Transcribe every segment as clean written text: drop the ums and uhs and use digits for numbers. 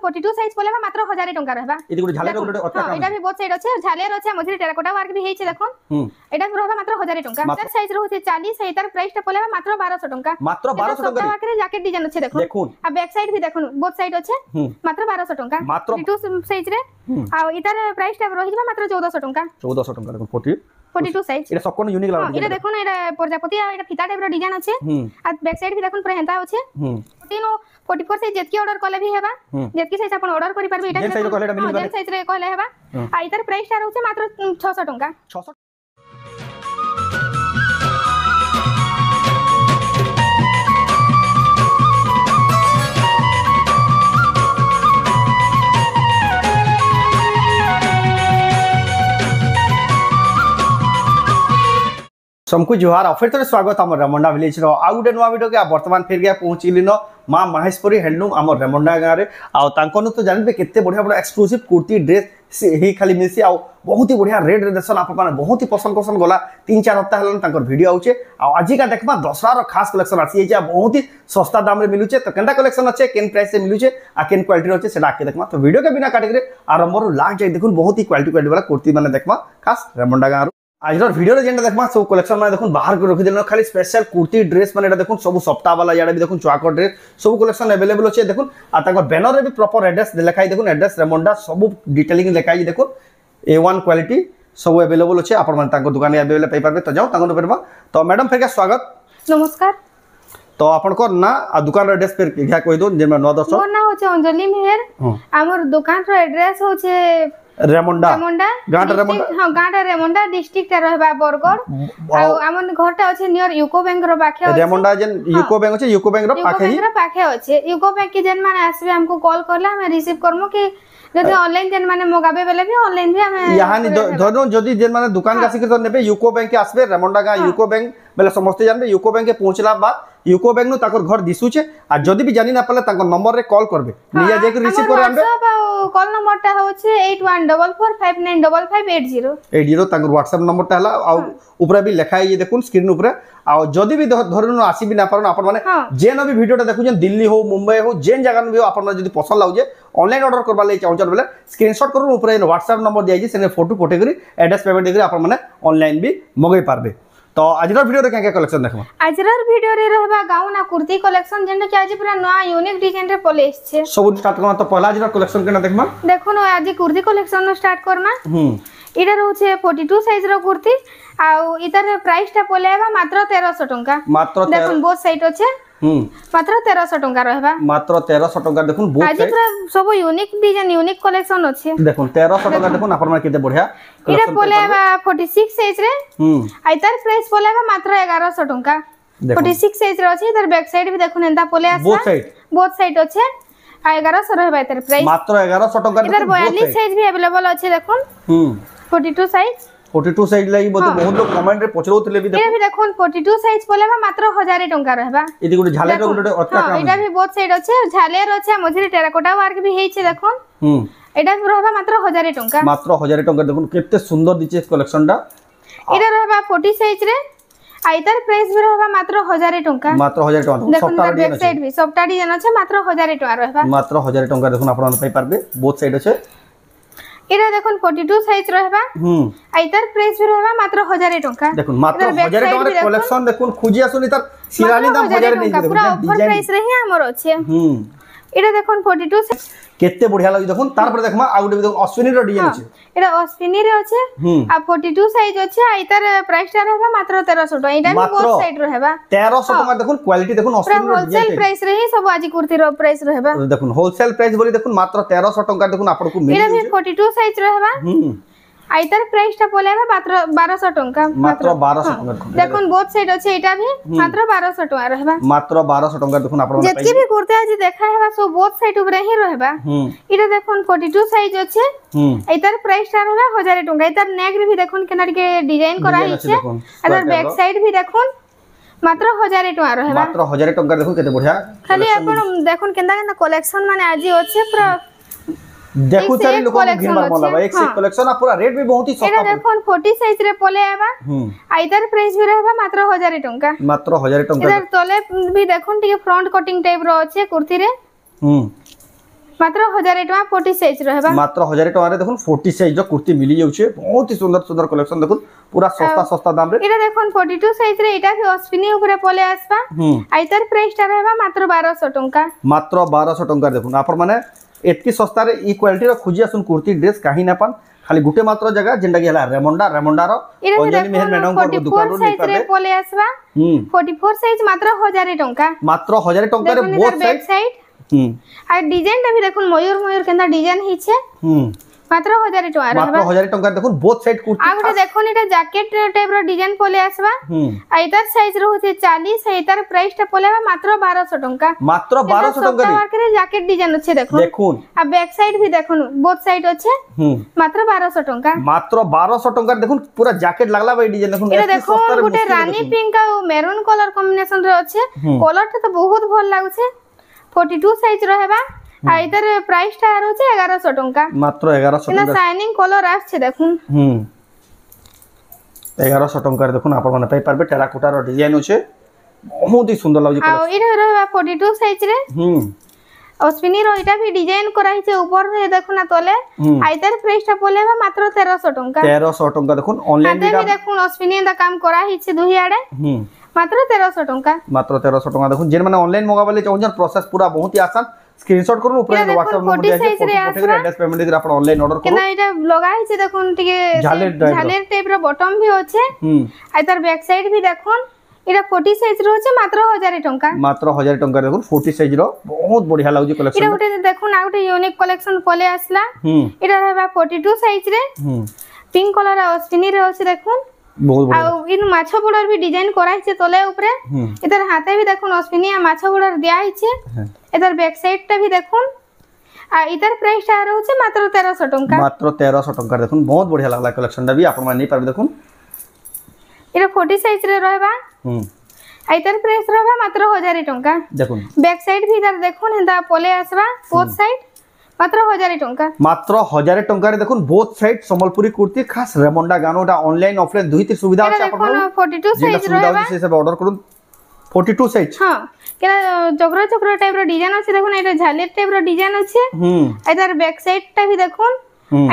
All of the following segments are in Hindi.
42 साइज पलेबा मात्र 1000 टंका रहबा एति गुडी झालेर गुडी अटका काम एटा भी बहुत साइड अछि झालेर अछि मझरे टेराकोटा वर्क भी हेछि देखोन एटा भी रहबा मात्र 1000 टंका सर साइज रहउछि 40 एतार प्राइस टा पलेबा मात्र 1200 टंका मात्र 1200 टंका वाकरे जैकेट डिजाइन अछि देखोन आ बैक साइड भी देखोन बोथ साइड अछि मात्र 1200 टंका 42 साइज रे आ इतार प्राइस टा रहिबा मात्र 1400 टंका देखोन 42 साइज एटा सब कोन यूनिक लागो एटा देखोन एटा प्रजापति आ एटा फिता टाइप रो डिजाइन अछि आ बैक साइड भी देखोन पूरा हेंता अछि 44 साइज जेतकी ऑर्डर कले भी हेबा जेतकी साइज अपन ऑर्डर करि परबे एटा साइज रे कहले हेबा आ इतार प्राइस टा रहउछि मात्र 600 टंका 600 सबको जोहार फिर तो स्वागत आम रेमुंडा विलेज आउ गोटे नुआ वीडियो के वर्तमान फिर गया पहुँचलिन माँ महेश्वरी हैंडलूम आम रेमुंडा गाँव में आउ तो जानते केते बढ़िया बढ़िया एक्सक्लूसिव कुर्ती ड्रेस ही खाली मिलसी आ बहुत ही बढ़िया रेट देसन आप बहुत ही पसंद करसन गला 3-4 हफ्ता है वीडियो आउचे आज का देखा दशहरा खास कलेक्शन आसी बहुत ही सस्ता दाम रे मिलुचे तो केनता कलेक्शन अच्छे केन प्राइस से मिलुचे आ केन क्वालिटी अच्छे से आके देखमा तो वीडियो के बिना काटिक आरंभ लास्ट जाए देखुन बहुत ही क्वालिटी वाला कुर्ती मैंने देखमा खास रेमुंडा गाँव आज वीडियो जेनटा देखमा सब कलेक्शन मैंने देखुन बाहर को रखी देन खाली स्पेशल कुर्ती ड्रेस मैंने देखुन सब सप्ताह वाला याडे भी देखुन चुआक ड्रेस सब कलेक्शन अवेलेबल अच्छे देखुन आ बैनर भी प्रॉपर एड्रेस लिखाई देखुन एड्रेस रेमुंडा सब डिटेलिंग लिखाई देखुन A1 क्वालिटी सब अवेलेबल अच्छे आपण दुकान अवेलेबल पाई पारबे तो जाओ तो मैडम फिर स्वागत नमस्कार तो आपनकर ना आ दुकान रो एड्रेस फिर क्या कहि दो जेमा नौ दर्शक मोर ना होचे अंजलि मेहर हमर दुकान रो एड्रेस होचे रेमुंडा गांटा रेमुंडा हां गांटा रेमुंडा डिस्ट्रिक्ट रहबा बरगढ़ आ हमन घरटा अछि नियर यूको बैंक रो पाखे अछि रेमुंडा जेन यूको बैंक अछि यूको बैंक रो पाखे अछि यूको बैंक के जेन माने आसबे हमको कॉल करला हम रिसीव करमु कि जदि ऑनलाइन जेन माने मगाबे बेले भी ऑनलाइन भी हम यहां धरनो जदि जेन माने दुकान का सिकर नेबे यूको बैंक के आसबे रेमुंडा गा यूको बैंक बेले समस्त जानबे यूको बैंक के पहुंचला बाद यूको बैंक नु ताकर घर दिसुचे आ जदि भी जानि ना पले ताकर नंबर रे कॉल करबे निया जे के रिसीव करे हमबे कॉल नंबर टा होचे 8144595580 80 ताकर WhatsApp नंबर टा हला आ ऊपर भी लिखाई ये देखुन स्क्रीन ऊपर आ जदि भी धरनो आसी भी ना परन अपन माने जेन भी वीडियो टा देखु जेन दिल्ली हो मुंबई हो जेन जगह भी अपन जदि पसंद लाउजे ऑनलाइन ऑर्डर करबा ले चाहू बेले स्क्रीनशॉट करू ऊपर WhatsApp नंबर दिया जे सेने फोटो पोटे करी एड्रेस पेमेंट देकरी अपन माने ऑनलाइन भी मगै पारबे तो आजर वीडियो रे क्या कलेक्शन देखबा आजर वीडियो रे रहबा गाउन आ कुर्ती कलेक्शन जेन कि आज पूरा नया यूनिक डिजाइन रे पलेस छे सब स्टार्ट करना तो पहला आजर कलेक्शन केना देखबा देखो न आज कुर्ती कलेक्शन स्टार्ट करना इडा रहउछे 42 साइज रो कुर्ती आ इतर प्राइस टा पलेबा मात्र 1300 टंका मात्र देखन बोथ साइड अछि मात्र 1300 टंका रहबा मात्र 1300 टंका देखुन बोथ आज पूरा सब यूनिक डिजाइन यूनिक कलेक्शन अछि देखुन 1300 टंका देखुन अपन माने केते बढ़िया इडा पलेबा 46 साइज रे आ इतर प्राइस पलेबा मात्र 1100 टंका 46 साइज रे अछि इधर बैक साइड भी देखुन एंता पले आसा बोथ साइड अछि आ 1100 रहबा इतर प्राइस मात्र 1100 टंका इधर 42 साइज भी अवेलेबल अछि देखुन 42 साइज 42 साइज लागि बहुत लोग कमेंट रे पचरौतले भी देखो देखुन 42 साइज पलेबा मात्र 1000 टंका रहबा एति गुडी झालेर गुडी अटका काम एटा भी बोथ साइड अछि झालेर अछि मझरे टेराकोटा वर्क भी हेछि देखुन एटा रहबा मात्र 1000 टंका मात्र 1000 टंका देखुन केते सुंदर दिचे कलेक्शन टा एटा रहबा 40 साइज रे आइतर प्राइस भी रहबा मात्र 1000 टंका मात्र 1000 टंका सप्ताह बैक साइड भी सप्ताह डिजाइन अछि मात्र 1000 टंका रहबा मात्र 1000 टंका देखुन आपण पाई पारबे बोथ साइड अछि एटा देखुन 42 साइज रहबा आइतर प्राइस भी रहबा मात्र 1000 टंका देखुन मात्र 1000 टंका रे कलेक्शन देखुन खुजी आसुनी तर सिरानी दाम 1000 नहीं देखुन पूरा ऑफर प्राइस रे ही हमर अछि एटा देखुन 42 केते बढ़िया लागि देखुन तार पर देखमा आ गुटे देखुन अश्विनी रो डिजाइन अछि एटा अश्विनी रे अछि आ 42 साइज अछि आ इतर प्राइस टा रहबा मात्र 1300 टका एटा भी बोथ साइड रहबा 1300 टका देखुन क्वालिटी देखुन अश्विनी रो डिजाइन होलसेल प्राइस रे ही सब आज कुर्ती रो प्राइस रहबा देखुन होलसेल प्राइस बोली देखुन मात्र 1300 टका देखुन आपन को मिल एटा भी 42 साइज रहबा आइतर प्राइस टा पलेबा मात्र 1200 टका मात्र 1200 टका देखुन बोथ साइड अछि एटा भी मात्र 1200 टका रहबा मात्र 1200 टका देखुन आपन जतके भी कुर्ती आज देखा हेबा सो बोथ साइड ऊपर ही रहबा एटा देखुन 42 साइज अछि एतर प्राइस टा रहबा 1000 टका एतर नेक रे भी देखुन केना के डिजाइन करा हिचे एतर बैक साइड भी देखुन मात्र 1000 टका रहबा मात्र 1000 टका देखुन केते बढ़िया खाली अपन देखुन केना केना कलेक्शन माने आज अछि पूरा देखो सारी लोग घिनबार मोला एक से कलेक्शन आ पूरा रेट भी बहुत ही सस्ता एटा देखोन 40 साइज रे पले आबा आइदर प्राइस भी रहबा मात्र 1000 टंका मात्र 1000 टंका इधर तले भी देखोन टिके फ्रंट कटिंग टाइप रो अछि कुर्ती रे मात्र 1000 टका 40 साइज रहबा मात्र 1000 टका रे देखुन 40 साइज रो कुर्ती मिली जाउछे बहुत ही सुंदर सुंदर कलेक्शन देखुन पूरा सस्ता सस्ता दाम रे एटा देखुन 42 साइज रे एटा भी अश्विनी ऊपर पले आसबा आइतर प्राइस टा रहबा मात्र 1200 टका मात्र 1200 टका देखुन आपण माने एतकी सस्ता रे ई क्वालिटी रो खोजी आसुन कुर्ती ड्रेस काहे ना पान खाली गुटे मात्र जगह जेंडा की हला रेमंडा रो अंजनी मेहर मैडम को दुकान रो साइज रे पले आसबा 44 साइज मात्र 1000 टका मात्र 1000 टका रे बोथ साइड आ डिजाइन ता भी देखुन मयूर केंदा डिजाइन हिचे मात्र 1000 टका रहबा मात्र 1000 टका देखुन बोथ साइड कुर्ती आ गोटे देखुन एटा जैकेट टाइप रो डिजाइन पले आसबा आ इधर साइज रहउछे 40 इधर प्राइस टा पलेबा मात्र 1200 टका मात्र 1200 टका रे मार्केट रे जैकेट डिजाइन अछि देखुन आ बैक साइड भी देखुन बोथ साइड अछि मात्र 1200 टका मात्र 1200 टका देखुन पूरा जैकेट लागला बा डिजाइन देखुन एटा देखुन गोटे रानी पिंक आ मेरून कलर कॉम्बिनेशन रे अछि कलर ता तो बहुत भल लागुछे 42 साइज रहबा आ इधर प्राइस टा रहउछे 1100 टका मात्र 1100 टका ना शाइनिंग कलर आछे देखुन 1100 टका रे देखुन आपण माने पाई परबे टेराकोटा रो डिजाइन होछे बहुत ही सुंदर लागु आ इधर रहबा 42 साइज रे अश्विनी रो इटा भी डिजाइन कराई छे ऊपर रे देखुन ना तले आ इधर प्राइस टा पलेबा मात्र 1300 टका 1300 टका देखुन ऑनलाइन भी देखुन अश्विनी दा काम कराई छे दुही आडे मात्र 1300 टका मात्र 1300 टका देखुन जेन माने ऑनलाइन मंगाबले चाहन प्रोसेस पूरा बहुत ही आसान स्क्रीनशॉट करू ऊपर WhatsApp नंबर दिया है फोटो एड्रेस पेमेंट दे आपण ऑनलाइन ऑर्डर करू केना इटा लगाई छे देखुन टिके झालेर टाइप रो बॉटम भी होछे आ इधर बैक साइड भी देखुन इटा 40 साइज रो होछे मात्र 1000 टका मात्र 1000 टका देखुन 40 साइज रो बहुत बढ़िया लागु कलेक्शन इटा गोटे देखुन आ गोटे यूनिक कलेक्शन पले आसला इटा रहबा 42 साइज रे पिंक कलर अश्विनी रे होछे देखुन बहुत बढ़िया आ इन माछो बॉर्डर भी डिजाइन कराई छे तले ऊपर इधर हाथे भी देखुन अश्विनी आ माछो बॉर्डर दिया हिचे इधर बैक साइड टा भी देखुन आ इधर प्राइस टा रहउछे मात्र 1300 टका मात्र 1300 टका देखुन बहुत बढ़िया लागला कलेक्शन दा भी आपण माने पारबे देखुन इरा 40 साइज रे रहबा आ इधर प्राइस रहबा मात्र 1000 टका देखुन बैक साइड भी इधर देखुन हेदा पले आसबा बोथ साइड मात्र 1000 टका मात्र 1000 टका रे देखुन बोथ साइड संबलपुरी कुर्ती खास रेमंडा गानोटा ऑनलाइन ऑफलाइन दुईती सुविधा अछि आपण 42 साइज रहबा से सब ऑर्डर करू 42 साइज हां केना चक्र टाइप रो डिजाइन अछि देखुन एटा झालेर टाइप रो डिजाइन अछि इधर बैक साइड टा भी देखुन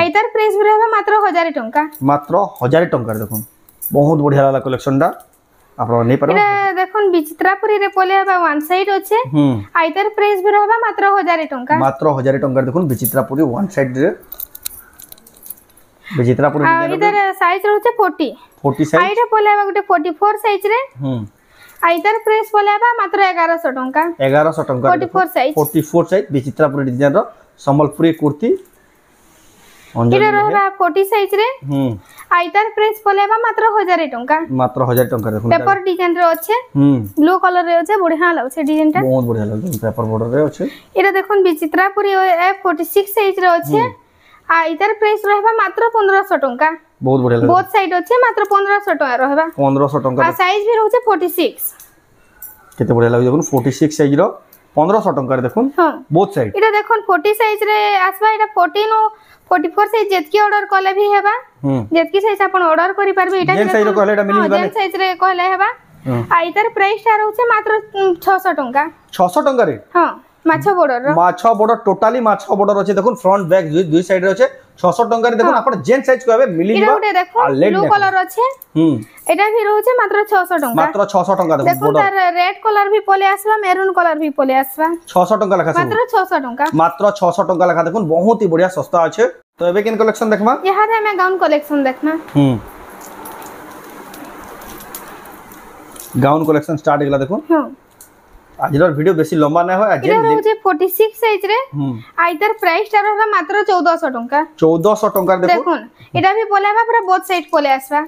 इधर प्राइस भी रहबा मात्र 1000 टका मात्र 1000 टका देखुन बहुत बढ़िया लागला कलेक्शन दा आपण नै परबे एटा देखुन विचित्रापुरी रे पले हबा वन साइड अछि आ इधर प्राइस भी रहबा मात्र 1000 टका मात्र 1000 टका देखुन विचित्रापुरी वन साइड रे विचित्रापुरी डिजाइन इधर साइज रहउछे 40 साइज आइटा पले हबा गोटे 44 साइज रे आ इधर प्राइस पले हबा मात्र 1100 टका 1100 टका 44 साइज विचित्रापुरी डिजाइन रो संबलपुरी कुर्ती इधर रहबा 40 साइज रे आ इधर प्राइस पलेबा मात्र 1000 टका मात्र 1000 टका देखुन पेपर डिजाइन रे अछि ब्लू कलर रे अछि बढ़िया लागछ डिजाइन ता बहुत बढ़िया लागछ पेपर बॉर्डर रे अछि इरा देखुन विचित्रापुरी F46 साइज रे अछि आ इधर प्राइस रहबा मात्र 1500 टका बहुत बढ़िया लागछ बोथ साइड अछि मात्र 1500 टका रहबा 1500 टका आ साइज भी रहउछे 46 केते बढ़िया लागछ देखुन 46 साइज रो 1500 टका रे देखुन बोथ साइड इरा देखुन 40 साइज रे आसबा इरा 14 44 साइज जेतकी ऑर्डर कले भी हेबा जेतकी साइज अपन ऑर्डर करि परबे एटा जेन साइज रो कहले एटा मिली जेन साइज रे कहले हेबा आ इधर प्राइस टा रहउछे मात्र 600 टका 600 टका रे हां माछो बॉर्डर रो माछो बॉर्डर टोटली माछो बॉर्डर अछि देखुन फ्रंट बैक दुई साइड रे अछि 600 टका रे देखुन अपन जेन साइज कहबे मिली इरा उठे देखो ब्लू कलर अछि एटा भी रहउछे मात्र 600 टका मात्र 600 टका देखो तार रेड कलर भी पले आसबा मेरून कलर भी पले आसबा 600 टका लखा मात्र 600 टका मात्र 600 टका लखा देखुन बहुत ही बढ़िया सस्ता अछि तो एबे किन कलेक्शन देखमा यहाँ रे हमें गाउन कलेक्शन देखना गाउन कलेक्शन स्टार्ट गेला देखुन हां आजर वीडियो बेसी लंबा ना हो आज इधर होजे 46 साइज रे आ इधर प्राइस टा रहबा मात्र 1400 टका 1400 टका देखुन एटा भी पलेबा पूरा बोथ साइड पले आसबा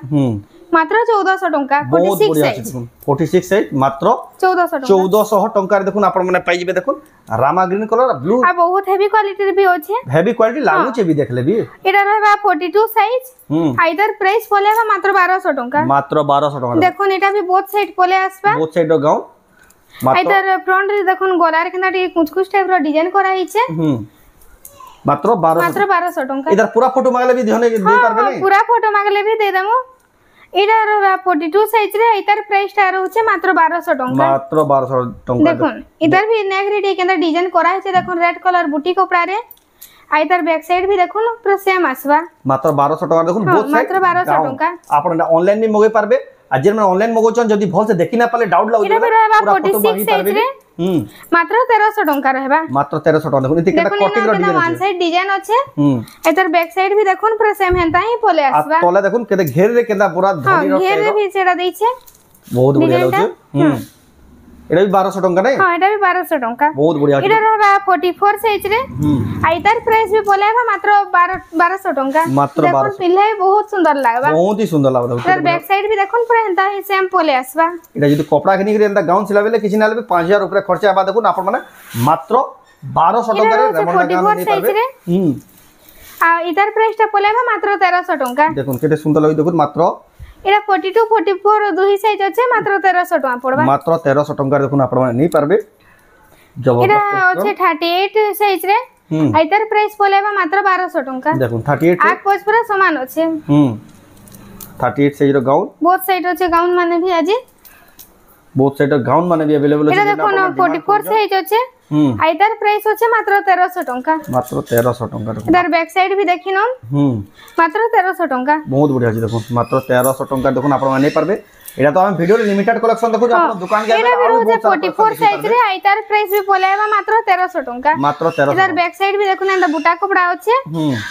मात्र 1400 टका 46 साइज 46 साइज मात्र 1400 टका रे देखुन आपण माने पाइ जेबे देखुन रामा ग्रीन कलर ब्लू आ बहुत हेवी क्वालिटी रे भी होचे हेवी क्वालिटी लागु छे भी देखले भी एटा रहबा 42 साइज आ इधर प्राइस पलेबा मात्र 1200 टका मात्र 1200 टका देखुन एटा भी बोथ साइड पले आसबा बोथ साइड रो गाउन इधर फ्रंट रे देखुन गोलार केना टी कुछ टाइप रो डिजाइन करा हिचे मात्र 1200 टका इधर पूरा फोटो मांगले भी ध्यान दे पारबे नहीं पूरा फोटो मांगले भी दे देमु एटा रहबा 42 साइज रे इतार प्राइस टा रहउचे मात्र 1200 टंका मात्र 1200 टंका देखुन इधर भी नेक रे केंदा डिजाइन करा है देखुन रेड कलर बूटी कपड़ा रे आइतार बैक साइड भी देखुन पूरा सेम आसबा मात्र 1200 टंका देखुन बोथ साइड मात्र 1200 टंका आपण ऑनलाइन भी मगे पारबे आज में ऑनलाइन मगोचन जदी भल से देखि ना पाले डाउट लागो पूरा 46 साइज रे मात्र 1300 टंका रहबा मात्र 1300 टंका देखुन इते केटा कटिंग रो डिजाइन वन साइड डिजाइन अछि एतर बैक साइड भी देखुन पूरा सेम हेंता ही पोले आसबा तोला देखुन केते घेर रे केंदा पूरा धनी रो घेर रे भी सेडा दै छै बहुत बढ़िया लागछ एटा भी 1200 टंका नै हां एटा भी 1200 टंका बहुत बढ़िया एटा रहबा 44 साइज रे आइतार प्राइस भी बोलेबा मात्र 1200 टंका मात्र 1200 पिल्ले बहुत सुंदर लागबा बहुत ही सुंदर लागबा सर बैक साइड भी देखुन पूरा हेंता ही सेम पोले आसबा एटा जदी कपड़ा किनि के एंता गाउन सिला बेले किछि नाले 5000 ऊपर खर्चा आबा देखुन आपण माने मात्र 1200 टंका रे रेमंडा गाउन नै पारबे आ इधर प्राइस टा पोलेबा मात्र 1300 टंका देखुन केते सुंदर लागै देखुन मात्र एरा 42 44 दुही साइज अछि मात्र 1300 टका पड़बा मात्र 1300 टंका देखुन आपण माने नै पारबे एरा अछि 38 साइज रे आइतर प्राइस पोलेबा मात्र 1200 टंका देखुन 38 आक पोज पूरा समान अछि 38 साइज रो गाउन बोथ साइड अछि गाउन माने भी आजी बोथ साइड गाउन माने भी अवेलेबल अछि एरा देखुन 44 साइज अछि आइतर प्राइस अछि मात्र 1300 टंका मात्र 1300 टंका इधर बैक साइड भी देखिनो मात्र 1300 टंका बहुत बढ़िया अछि देखुन मात्र 1300 टंका देखुन आपण माने पारबे एटा तो हम वीडियो रे लिमिटेड कलेक्शन देखु आपण दुकान के एरा भी 44 साइज रे आइतर प्राइस भी पोलेबा मात्र 1300 टंका मात्र 1300 इधर बैक साइड भी देखुन एंदा बुटा कपड़ा अछि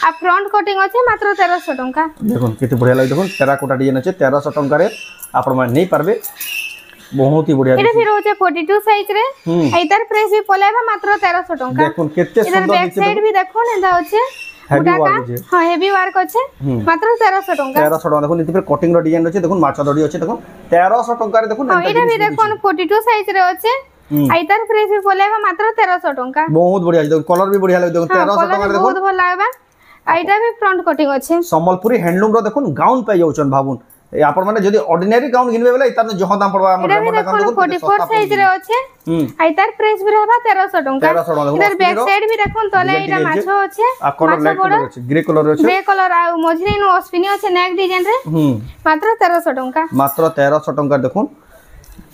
आ फ्रंट कटिंग अछि मात्र 1300 टंका देखुन केते बढ़िया लाग देखुन टेराकोटा डिजाइन अछि 1300 टंका रे आपण माने नै पारबे बहुत ही बढ़िया एटा भी रोचे 42 साइज रे इधर प्राइस भी पोलेबा मात्र 1300 टंका देखुन केते सुंदर इधर बैक साइड भी देखुन एंदा अछि हेवी वर्क अछि हां हेवी वर्क अछि मात्र 1300 टंका 1300 टंका देखुन इति पे कटिंग रो डिजाइन अछि देखुन माछा दडी अछि देखुन 1300 टंका रे देखुन एटा भी देखुन 42 साइज रे अछि इधर प्राइस भी पोलेबा मात्र 1300 टंका बहुत बढ़िया देखुन कलर भी बढ़िया लाग देखुन 1300 टंका रे देखुन बहुत भल लागबा आइटा भी फ्रंट कटिंग अछि संबलपुरी हैंडलूम रो देखुन गाउन पे जाउछन भाबुन आपण माने जदी ऑर्डिनरी गाउन किनबे बेला इतार जहां दाम पड़बा हमर रेमंडा गाउन देखुन 44 साइज रे अछि आइतार प्राइस भी रहबा 1300 टंका 1300 टंका इधर बैक साइड भी देखुन तले एटा माछो अछि आ कलर लाइट कलर अछि ग्रे कलर अछि ग्रे कलर आ मझरे नु अस्पिनी अछि नेक डिजाइन रे मात्र 1300 टंका मात्र 1300 टंका देखुन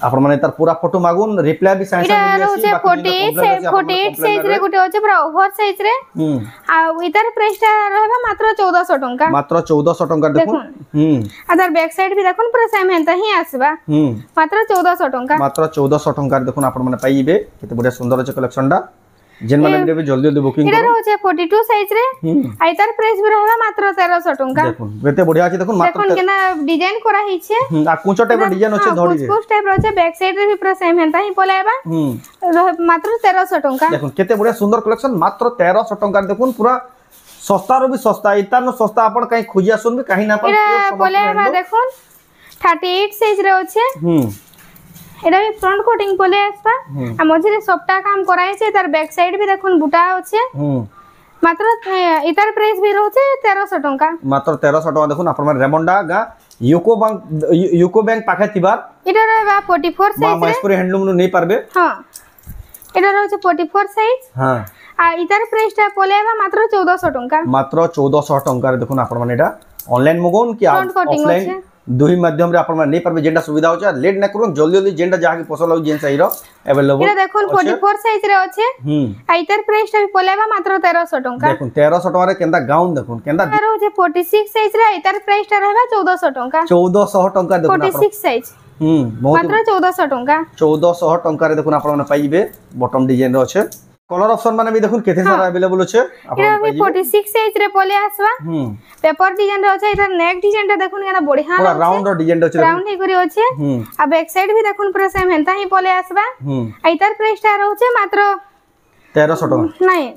आपण माने तार पूरा फोटो मागुन रिप्लाई भी साइंस में अछि 48 साइज रे गुटे अछि पूरा ओवर साइज रे आ इधर प्राइस टा रहबा मात्र 1400 टंका मात्र 1400 टंका देखुन अदर बैक साइड भी देखुन पूरा सेम हेंता ही आसबा मात्र 1400 टंका मात्र 1400 टंका देखुन आपण माने पाइबे केते बढ़िया सुंदर अछि कलेक्शन टा जेन माने भी जल्दी जल्दी बुकिंग करो इधर होचे 42 साइज रे आइतार प्राइस भी रहबा मात्र 1300 टंका देखुन केते बढ़िया अछि देखुन मात्र देखुन केना डिजाइन करा हि छे आ कुछ टाइप रो डिजाइन अछि धड़ी रे कुछ टाइप रो अछि बैक साइड रे भी पूरा सेम हेंता ही पोलायबा मात्र 1300 टंका देखुन केते बढ़िया सुंदर कलेक्शन मात्र 1300 टंका देखुन पूरा सस्ता रो भी सस्ता इतार सस्ता आपण काई खोजिया सुन भी काहे ना पर पोलायबा देखुन 38 साइज रे अछि एटा भी फ्रंट कोटिंग पोले आसबा आ मझिरे सबटा काम कराय छै तार बैक साइड भी देखुन बुटा अछि मात्र इतार प्राइस भी रहछे 1300 टंका मात्र 1300 टंका देखुन आपण रेमंडा गा यूको बैंक पाखे थिबार एटा रहबा 44 साइज रे महेशपुरी हैंडलूम नु नै पारबे हां एटा रहछे 44 साइज हां आ इतार प्राइस टा पोलेबा मात्र 1400 टंका मात्र 1400 टंका रे देखुन आपण माने एटा ऑनलाइन मगोन कि ऑफलाइन दुही माध्यम रे आपण माने नै पारबे जेंडा सुविधा होचा लेट न करू जल्दी जल्दी जेंडा जाके पसंद हो जेन सही रो अवेलेबल एटा देखुन 44 साइज रे अछि आइतार प्राइस टा पोलेबा मात्र 1300 टंका देखुन 1300 टंका रे केंदा गाउन देखुन केंदा रो जे 46 साइज रे आइतार प्राइस टा रहबा 1400 टंका 1400 टंका देखुन 46 साइज मात्र 1400 टंका 1400 टंका रे देखुन आपण माने पाइबे बॉटम डिजाइन रो अछि कलर ऑप्शन माने भी देखुन केते सारा अवेलेबल अछि आपण पाइबे 46 साइज रे पोले आसबा पेपर डिजाइन रो अछि इधर नेक डिजाइन टा देखुन केना बढ़िया पूरा राउंड रो डिजाइन अछि राउंड हे करी अछि आ बैक साइड भी देखुन पूरा सेम हेंता ही पोले आसबा इधर प्राइस टा रहउचे मात्र 1300 टंका नहीं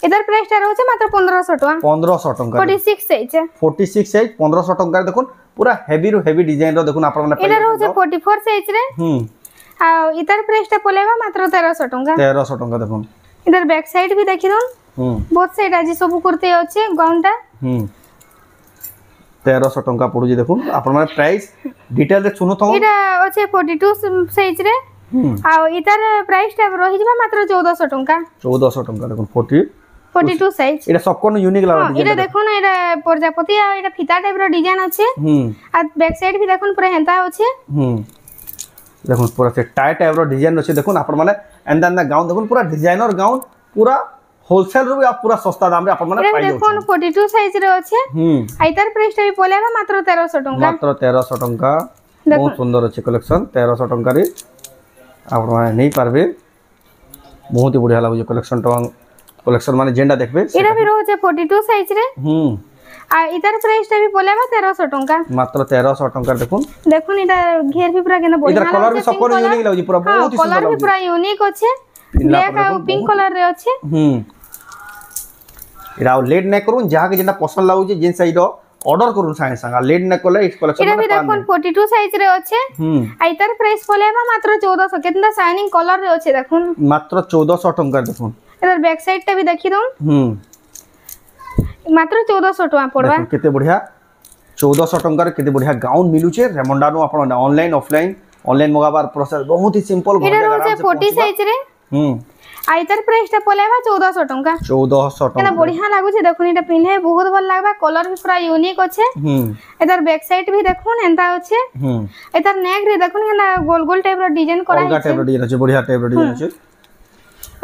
इधर प्राइस टा रहउचे मात्र 1500 टंका 1500 टंका 46 साइज 46 साइज 1500 टंका देखुन पूरा हेवी डिजाइन रो देखुन आपण माने इधर रहउचे 44 साइज रे आ इधर प्राइस टा पोलेबा मात्र 1300 टंका 1300 टंका देखुन इधर बैक साइड भी देखि दोन बोथ साइड आज सब कुर्ती अछि गाउन टा 1300 टंका पडुजी देखुन आपण माने प्राइस डिटेल रे सुनु तो इटा अछि 42 साइज रे आ इधर प्राइस टा रहि जबा मात्र 1400 टंका 1400 टंका देखुन 40 42 সাইজ এটা সব কোন ইউনিক লাগা ডিজাইন এটা দেখুন এটা প্রজাপতি আর এটা ফিতা টাইপ র ডিজাইন আছে আর ব্যাক সাইড भी দেখুন পুরা হেন্তা আছে দেখুন পুরা সে টাই টাইপ র ডিজাইন আছে দেখুন আপন মানে এন্ডা গাউন দেখুন পুরা ডিজাইনর গাউন পুরা होलसेल रो आप पूरा सस्ता दाम रे अपन माने पाई जाउ देखोन 42 साइज रे अछि आइतार प्राइस टा भी पोलेबा मात्र 1300 टंका मात्र 1300 टंका बहुत सुंदर अछि कलेक्शन 1300 टंका रे आपण माने नहीं पारबे बहुत ही बढ़िया लागो कलेक्शन माने जेंडा देखबे एरा भी रहছে 42 साइज रे आ इतार प्राइस टा भी पोलेबा 1300 टंका मात्र 1300 टंका देखुन एटा घेर भी पूरा केना बढ़िया इधर कलर भी सब कोन यूनिक लागो पूरा बहुत ही सुंदर कलर भी पूरा यूनिक अछि ब्लैक आ पिंक कलर रे अछि इरा लेट नै करूं जहा के जेना पसंद लागो जे जिन साइड ऑर्डर करूं संगे संग लेट नै कोले इस कलेक्शन में देखोन 42 साइज रे अछि आइतार प्राइस पोलेबा मात्र 1400 केतना शाइनिंग कलर रे अछि देखुन मात्र 1400 टंका देखुन इधर बैक साइड टा भी देखि दउन मात्र 1400 टका पड़बा केते बढ़िया 1400 टंका रे केते बढ़िया गाउन मिलु छे रेमंडा नो आपण ऑनलाइन ऑफलाइन ऑनलाइन मगाबार प्रोसेस बहुत ही सिंपल घर के आराम से 40 साइज रे आइतार प्राइस टा पोलेबा 1400 टंका 1400 टंका केना बढ़िया लागु छे देखुन इटा पिन्हे बहुत भल लागबा कलर भी पूरा यूनिक अछि इधर बैक साइड भी देखुन एंता अछि इधर नेक रे देखुन केना गोल गोल टाइप रो डिजाइन करा है टाइप रो डिजाइन अछि बढ़िया टाइप रो डिजाइन अछि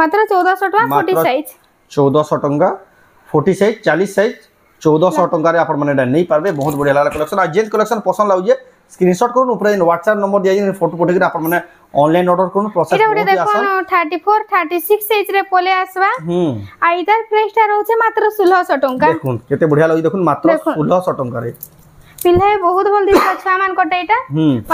मात्र 1400 टका 40 साइज 1400 टंका 40 साइज 40 साइज 1400 टंका रे आपण माने नहीं पारबे बहुत बढ़िया लागला कलेक्शन आ जेन कलेक्शन पसंद लागु जे स्क्रीनशॉट करून ऊपर व्हाट्सएप नंबर दिया जे फोटो पठे के आपण माने ऑनलाइन ऑर्डर करून प्रोसेस बहुत आसान 34 36 साइज रे पोले आसबा आ इधर प्राइस टा रहउछे मात्र 1600 टंका देखुन केते बढ़िया लागि देखुन मात्र 1600 टंका रे पिल्हे बहुत भल दिसा छा मान कोटेटा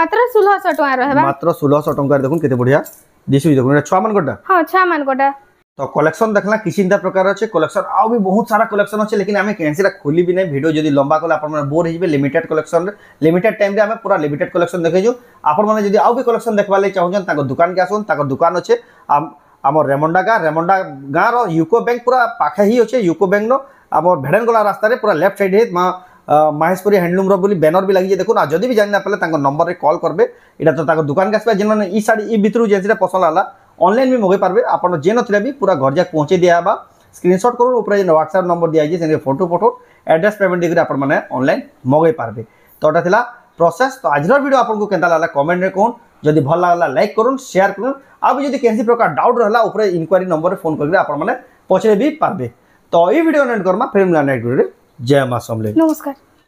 मात्र 1600 टका रहबा मात्र 1600 टंका रे देखुन केते बढ़िया दिसु देखुन छा मान कोटा हां छा मान कोटा तो कलेक्शन देखला किसी इंदा प्रकार अच्छे कलेक्शन आ भी बहुत सारा कलेक्शन अच्छे लेकिन हमें कैंसिल खोली भी नहीं वीडियो जदी लंबा कले आपण माने बोर हिबे लिमिटेड कलेक्शन लिमिटेड टाइम रे हमें पूरा लिमिटेड कलेक्शन देखै जो आपण माने जदी आ भी कलेक्शन देखबा ले चाहउछन ताको दुकान के आसुन ताको दुकान अच्छे हमर रेमंडा गा रो यूको बैंक पूरा पाखे ही अच्छे यूको बैंक नो हमर भेड़नगला रास्ता रे पूरा लेफ्ट साइड हे माहेश्वरी हैंडलूम रो बोली बैनर भी लागि देखुन आ जदी भी जानि ना पले ताको नंबर रे कॉल करबे एटा तो ताको दुकान के आसबा जेन ई साड़ी ई भितरु जेनसिरा पसंद आला ऑनलाइन भी मगे पारबे आपण जे नथिले भी पूरा घर जाक पहुंचे दिया बा स्क्रीनशॉट करू ऊपर जे व्हाट्सएप नंबर दिया जे सेने फोटो एड्रेस पेमेंट देकर आपण माने ऑनलाइन मगे पारबे तो एटा थिला प्रोसेस तो आजर वीडियो आपन को केनता लागला कमेंट रे कोन जदी भल लागला लाइक करूँ शेयर करूँ आ भी जदी केनसी प्रकार डाउट रहला ऊपर इंक्वायरी नंबर रे फोन करके आपण माने पछरे भी पारबे तो ई वीडियो एंड करमा फिर मिला नेक्स्ट वीडियो रे जय मां समले नमस्कार।